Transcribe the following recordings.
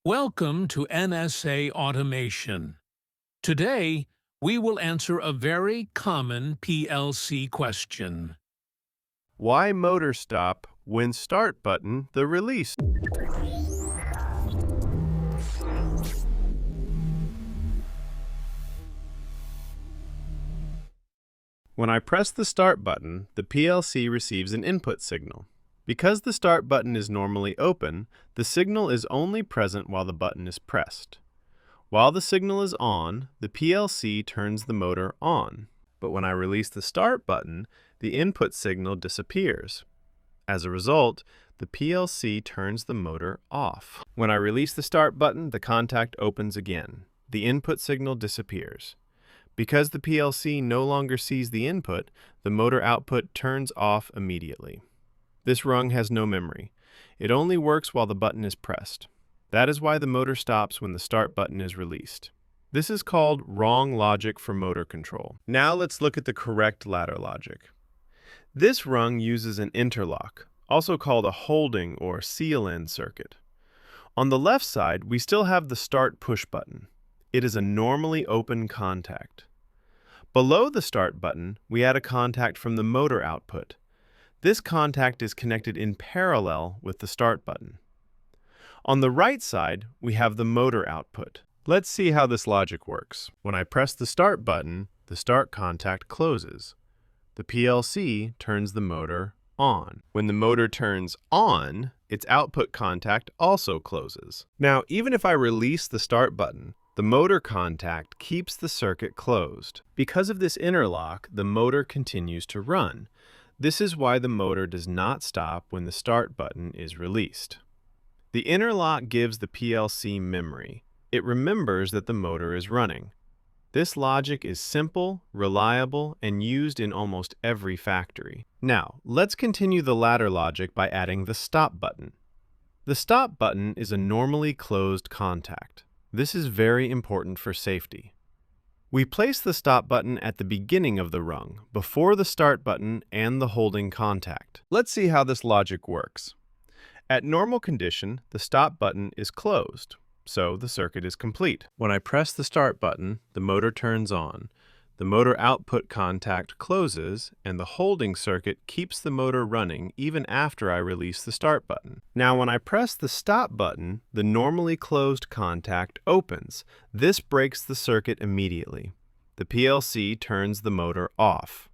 Welcome to NSA Automation. Today, we will answer a very common PLC question. Why motor stop when start button the release? When I press the start button, the PLC receives an input signal. Because the start button is normally open, the signal is only present while the button is pressed. While the signal is on, the PLC turns the motor on. But when I release the start button, the input signal disappears. As a result, the PLC turns the motor off. When I release the start button, the contact opens again. The input signal disappears. Because the PLC no longer sees the input, the motor output turns off immediately. This rung has no memory. It only works while the button is pressed. That is why the motor stops when the start button is released. This is called wrong logic for motor control. Now let's look at the correct ladder logic. This rung uses an interlock, also called a holding or seal-in circuit. On the left side, we still have the start push button. It is a normally open contact. Below the start button, we add a contact from the motor output. This contact is connected in parallel with the start button. On the right side, we have the motor output. Let's see how this logic works. When I press the start button, the start contact closes. The PLC turns the motor on. When the motor turns on, its output contact also closes. Now, even if I release the start button, the motor contact keeps the circuit closed. Because of this interlock, the motor continues to run. This is why the motor does not stop when the start button is released. The interlock gives the PLC memory. It remembers that the motor is running. This logic is simple, reliable, and used in almost every factory. Now, let's continue the ladder logic by adding the stop button. The stop button is a normally closed contact. This is very important for safety. We place the stop button at the beginning of the rung, before the start button and the holding contact. Let's see how this logic works. At normal condition, the stop button is closed, so the circuit is complete. When I press the start button, the motor turns on. The motor output contact closes, and the holding circuit keeps the motor running even after I release the start button. Now, when I press the stop button, the normally closed contact opens. This breaks the circuit immediately. The PLC turns the motor off.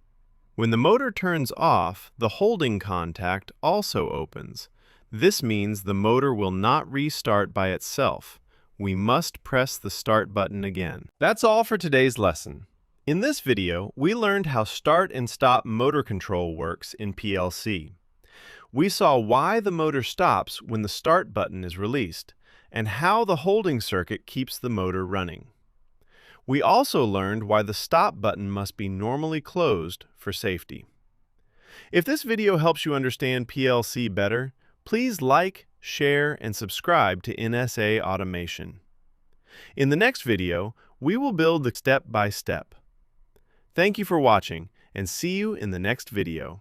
When the motor turns off, the holding contact also opens. This means the motor will not restart by itself. We must press the start button again. That's all for today's lesson. In this video, we learned how start and stop motor control works in PLC. We saw why the motor stops when the start button is released, and how the holding circuit keeps the motor running. We also learned why the stop button must be normally closed for safety. If this video helps you understand PLC better, please like, share, and subscribe to NSA Automation. In the next video, we will build the step-by-step. Thank you for watching, and see you in the next video.